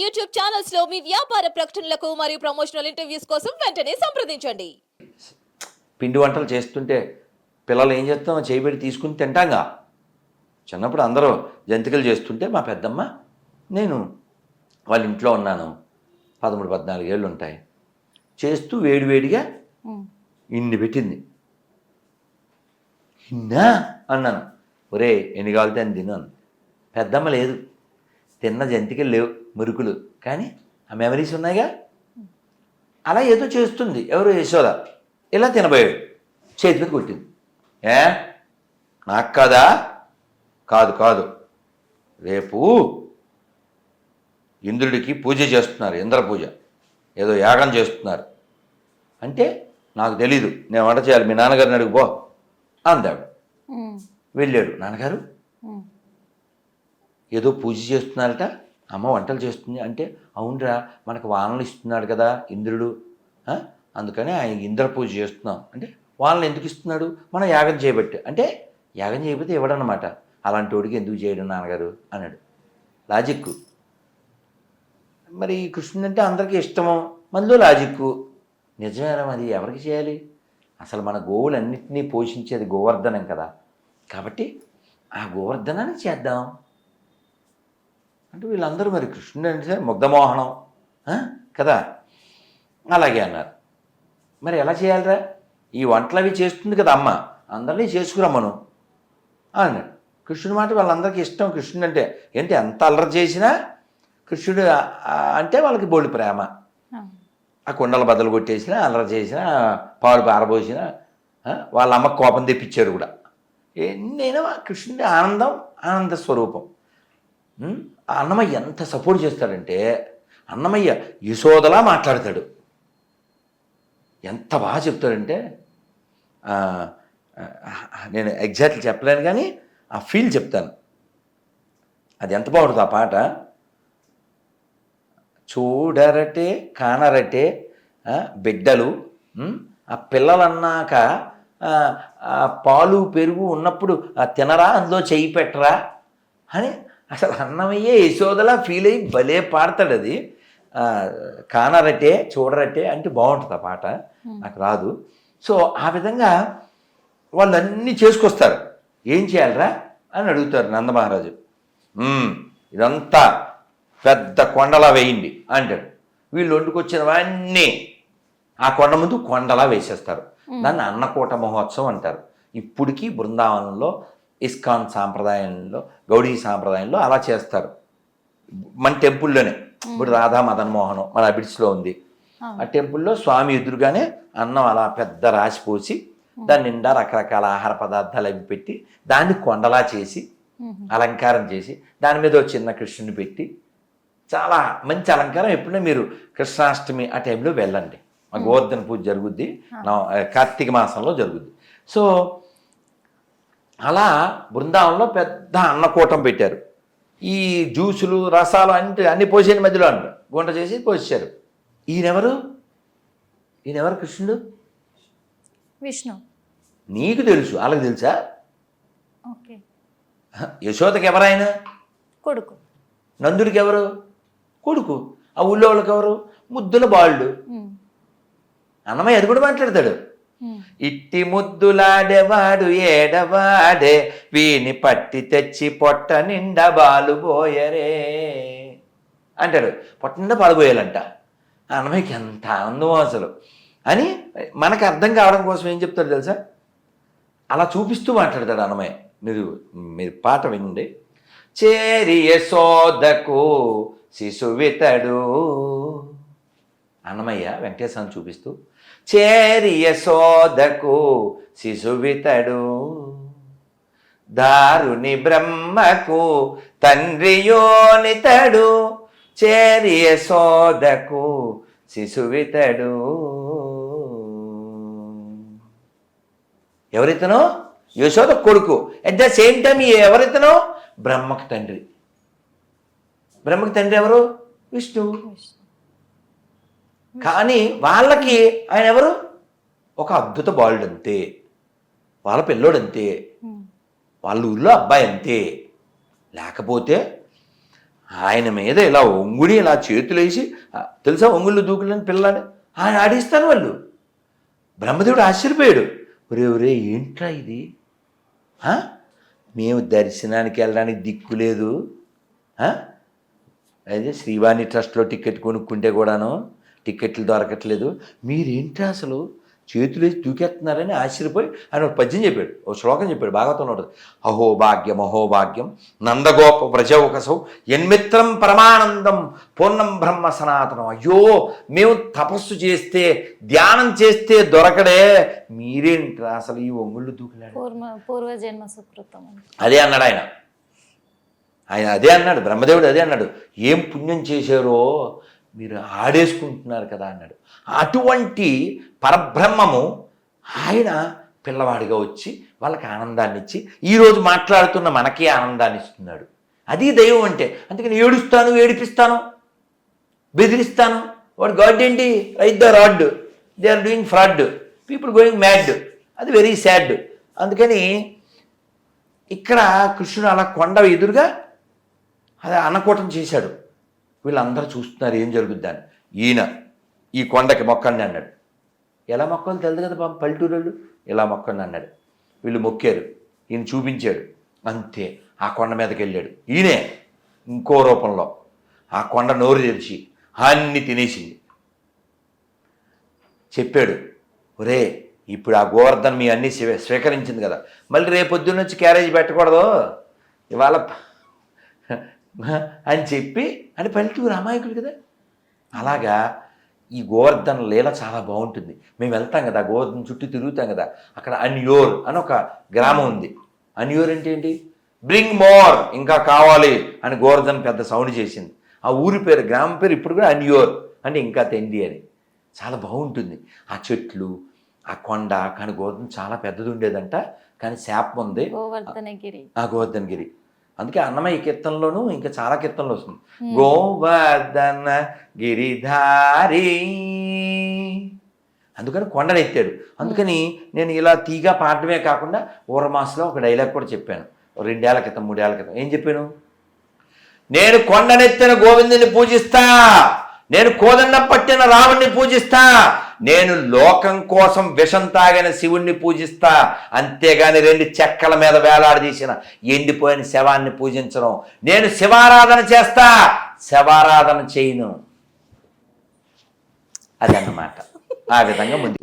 YouTube channels లో మీ వ్యాపార ప్రకటనలకు మరియు ప్రమోషనల్ ఇంటర్వ్యూస్ కోసం వెంటనే సంప్రదించండి. పిండి వంటలు చేస్తుంటే పిల్లలు ఏం చేస్తాం, చేయబెట్టి తీసుకుని తింటాంగా. చిన్నప్పుడు అందరూ జంతికలు చేస్తుంటే మా పెద్దమ్మ, నేను వాళ్ళ ఇంట్లో ఉన్నాను, 13-14 ఏళ్ళు ఉంటాయి, చేస్తూ వేడివేడిగా ఇన్ని పెట్టింది. ఇన్నా అన్నాను. ఒరే ఎన్ని కావాలితే అని తిన్నాను. పెద్దమ్మ లేదు, తిన్న జంతికలు లేవు, మురుకులు, కానీ ఆ మెమరీస్ ఉన్నాయిగా. అలా ఏదో చేస్తుంది ఎవరు, యశోద. ఇలా తినబోయాడు, చేతి మీద కొట్టింది. నాకు కాదా? కాదు కాదు, రేపు ఇంద్రుడికి పూజ చేస్తున్నారు, ఇంద్ర పూజ, ఏదో యాగం చేస్తున్నారు అంటే నాకు తెలీదు, నేను వంట చేయాలి, మీ నాన్నగారిని అడుగుపో అందాడు. వెళ్ళాడు. నాన్నగారు ఏదో పూజ చేస్తున్నారట, అమ్మ వంటలు చేస్తుంది అంటే, అవునరా మనకు వానలు ఇస్తున్నాడు కదా ఇంద్రుడు, అందుకని ఆయన ఇంద్ర పూజ చేస్తున్నాం అంటే, వానలు ఎందుకు ఇస్తున్నాడు? మనం యాగం చేయబట్టి అంటే, యాగం చేయబోతే ఇవ్వడనమాట. అలాంటి వాడికి ఎందుకు చేయడం నాన్నగారు అన్నాడు. లాజిక్కు. మరి కృష్ణుడు అంటే అందరికీ ఇష్టము, మనలో లాజిక్కు. నిజమేరా, మరి ఎవరికి చేయాలి? అసలు మన గోవులన్నింటినీ పోషించేది గోవర్ధనం కదా, కాబట్టి ఆ గోవర్ధనాన్ని చేద్దాం అంటే వీళ్ళందరూ మరి కృష్ణుడు అంటే ముగ్ధమోహనం కదా, అలాగే అన్నారు. మరి ఎలా చేయాలిరా? ఈ వంటలు అవి చేస్తుంది కదా అమ్మ, అందరినీ చేసుకురమ్మను అన్నాడు. కృష్ణుడి మాట వాళ్ళందరికీ ఇష్టం. కృష్ణుడు అంటే ఏంటి, ఎంత అల్లరి చేసినా కృష్ణుడు అంటే వాళ్ళకి బోల్డ్ ప్రేమ. ఆ కుండలు బద్దలు కొట్టేసినా, అల్లరి చేసినా, పాలు పారబోసినా వాళ్ళ అమ్మ కోపం తెప్పించారు కూడా. నేను కృష్ణుడి ఆనంద స్వరూపం. అన్నమయ్య ఎంత సపోర్ట్ చేస్తాడంటే, అన్నమయ్య యశోదలా మాట్లాడతాడు. ఎంత బాగా చెప్తాడంటే, నేను ఎగ్జాక్ట్లీ చెప్పలేను కానీ ఆ ఫీల్ చెప్తాను. అది ఎంత బాగుంటుంది ఆ పాట. చూడరటే కానరటే బిడ్డలు, ఆ పిల్లలన్నాక పాలు పెరుగు ఉన్నప్పుడు తినరా, అందులో చెయ్యి పెట్టరా అని అసలు అన్నమయ్యే యశోదలా ఫీల్ అయ్యి భలే పాడతాడు. అది కానరటే చూడరటే అంటే బాగుంటుంది ఆ పాట, నాకు రాదు. సో ఆ విధంగా వాళ్ళు అన్నీ చేసుకొస్తారు. ఏం చేయాలరా అని అడుగుతారు నందమహారాజు. ఇదంతా పెద్ద కొండలా వేయండి అంటాడు. వీళ్ళు వండుకొచ్చినవన్నీ ఆ కొండ ముందు కొండలా వేసేస్తారు. దాన్ని అన్నకూట మహోత్సవం అంటారు. ఇప్పటికీ బృందావనంలో, ఇస్కాన్ సాంప్రదాయంలో, గౌడీ సాంప్రదాయంలో అలా చేస్తారు. మన టెంపుల్లోనే. ఇప్పుడు రాధా మదన్ మోహనం మన అబిడ్స్లో ఉంది. ఆ టెంపుల్లో స్వామి ఎదురుగానే అన్నం అలా పెద్ద రాసి పోసి, దాని నిండా రకరకాల ఆహార పదార్థాలు అవి పెట్టి, దాన్ని కొండలా చేసి అలంకారం చేసి, దాని మీద ఒక చిన్న కృష్ణుని పెట్టి, చాలా మంచి అలంకారం. ఎప్పుడైనా మీరు కృష్ణాష్టమి ఆ టైంలో వెళ్ళండి, మా గోవర్ధన పూజ జరుగుద్ది, కార్తీక మాసంలో జరుగుద్ది. సో అలా బృందావనంలో పెద్ద అన్నకూటం పెట్టారు. ఈ జ్యూసులు రసాలు అన్ని పోసేని మధ్యలో అంటారు, గుంట చేసి పోసారు. ఈయనెవరు కృష్ణుడు? విష్ణు. నీకు తెలుసు, వాళ్ళకి తెలుసా? ఓకే. యశోదకి ఎవరైనా కొడుకు. నందుడికి ఎవరు? కొడుకు. ఆ ఊళ్ళో వాళ్ళకి ఎవరు? ముద్దుల బాలుడు. అన్నమయ్య అది కూడా మాట్లాడతాడు. ఇట్టి ముద్దులాడేవాడు ఏడవాడే, వీని పట్టి తెచ్చి పొట్ట నిండా బాలు పోయరే అంటాడు. పొట్ట నిండా పాలు పోయాలంట. అన్నమయ్యకి ఎంత ఆనందం అసలు అని మనకు అర్థం కావడం కోసం ఏం చెప్తాడు తెలుసా, అలా చూపిస్తూ మాట్లాడతాడు అన్నమయ్య. మీరు పాట వినండి. చేరి యశోదకు శిశువితడు, అన్నమయ్య వెంకటేశ్వరం చూపిస్తూ, చేరి యశోదకు శిశువితడు, దారుని బ్రహ్మకు తండ్రియోనితడు, చేరి యశోదకు శిశువితడు. ఎవరితనో? యశోద కొడుకు. అట్ ద సేమ్ టైం ఎవరితనో? బ్రహ్మకు తండ్రి. బ్రహ్మకు తండ్రి ఎవరు? విష్ణువు. కానీ వాళ్ళకి ఆయన ఎవరు? ఒక అద్భుత బాలుడు అంతే, వాళ్ళ పిల్లోడు అంతే, వాళ్ళ ఊళ్ళో అబ్బాయి అంతే. లేకపోతే ఆయన మీద ఇలా ఒంగుడి ఇలా చేతులేసి తెలుసా ఒంగుళ్ళు దూకులని పిల్లని ఆయన ఆడిస్తాను వాళ్ళు. బ్రహ్మదేవుడు ఆశ్చర్యపోయాడు. ఒరే ఒరే ఏంట్రా ఇది, మేము దర్శనానికి వెళ్ళడానికి దిక్కు లేదు, అదే శ్రీవాణి ట్రస్ట్లో టికెట్ కొనుక్కుంటే కూడాను టికెట్లు దొరకట్లేదు, మీరేంట్రా అసలు చేతులేసి దూకేస్తున్నారని ఆశ్చర్యపోయి ఆయన ఒక పద్యం చెప్పాడు, ఒక శ్లోకం చెప్పాడు, భాగవతంలో ఉంటుంది. అహోభాగ్యం అహోభాగ్యం నందగోప వ్రజౌకసౌ యన్మిత్రం పరమానందం పూర్ణం బ్రహ్మ సనాతనం. అయ్యో మేము తపస్సు చేస్తే ధ్యానం చేస్తే దొరకడే, మీరేంట్రా అసలు ఈ ఒంగుళ్ళు దూకులాడు. పూర్వజన్మ సుకృతం. అదే అన్నాడు ఆయన అదే అన్నాడు, బ్రహ్మదేవుడు అదే అన్నాడు, ఏం పుణ్యం చేశారో మీరు ఆడేసుకుంటున్నారు కదా అన్నాడు. అటువంటి పరబ్రహ్మము ఆయన పిల్లవాడిగా వచ్చి వాళ్ళకి ఆనందాన్ని ఇచ్చి ఈరోజు మాట్లాడుతున్న మనకే ఆనందాన్ని ఇస్తున్నాడు. అది దైవం అంటే. అందుకని ఏడుస్తాను, ఏడిపిస్తాను, బెదిరిస్తాను, వాడు గాడ్ ఏంటి, right the rod, they are doing fraud, people going mad, అది వెరీ సాడ్. అందుకని ఇక్కడ కృష్ణుడు అలా కొండ ఎదురుగా అది అన్నకూటం చేశాడు. వీళ్ళందరూ చూస్తున్నారు ఏం జరుగుద్దని. ఈయన ఈ కొండకి మొక్కండి అన్నాడు. ఎలా మొక్కలు తెలియదు కదా పాపం పల్లెటూరు, ఇలా మొక్కండి అన్నాడు. వీళ్ళు మొక్కారు, ఈయన చూపించాడు, అంతే ఆ కొండ మీదకి వెళ్ళాడు. ఈయనే ఇంకో రూపంలో ఆ కొండ నోరు తెరిచి అన్ని తినేసింది. చెప్పాడు, ఒరే ఇప్పుడు ఆ గోవర్ధన్ మీ అన్ని స్వీకరించింది కదా, మళ్ళీ రేపొద్దున్న వచ్చి క్యారేజ్ పెట్టకూడదు ఇవాళ అని చెప్పి, అని పల్లెటూరు అమాయకులు కదా. అలాగా ఈ గోవర్ధన లీల చాలా బాగుంటుంది. మేము వెళ్తాం కదా గోవర్ధన చుట్టూ తిరుగుతాం కదా, అక్కడ అన్యోర్ అని ఒక గ్రామం ఉంది. అన్యోర్ అంటే ఏంటి, బ్రింగ్ మోర్, ఇంకా కావాలి అని గోవర్ధన్ పెద్ద సౌండ్ చేసింది. ఆ ఊరి పేరు, గ్రామం పేరు ఇప్పుడు కూడా అన్యోర్ అంటే ఇంకా తెండి అని. చాలా బాగుంటుంది ఆ చెట్లు, ఆ కొండ. కానీ గోవర్ధన చాలా పెద్దది ఉండేదంట, కానీ శాపం ఉంది గోవర్ధనగిరి. అందుకే అన్నమయ్య కీర్తనలోను ఇంకా చాలా కీర్తనలు వస్తుంది, గోవర్ధన గిరిధారి, అందుకని కొండనెత్తాడు. అందుకని నేను ఇలా తీగా పాడటమే కాకుండా ఊరమాసలో ఒక డైలాగ్ కూడా చెప్పాను 2 ఏళ్ల క్రితం 3 ఏళ్ల క్రితం. ఏం చెప్పాను, నేను కొండనెత్తిన గోవిందుని పూజిస్తా, నేను కోదండం పట్టిన రాముణ్ణి పూజిస్తా, నేను లోకం కోసం విషం తాగిన శివుణ్ణి పూజిస్తా, అంతేగాని 2 చెక్కల మీద వేలాడదీసిన ఎండిపోయిన శవాన్ని పూజించను. నేను శివారాధన చేస్తా, శవారాధన చేయను. అదన్నమాట. ఆ విధంగా ముందు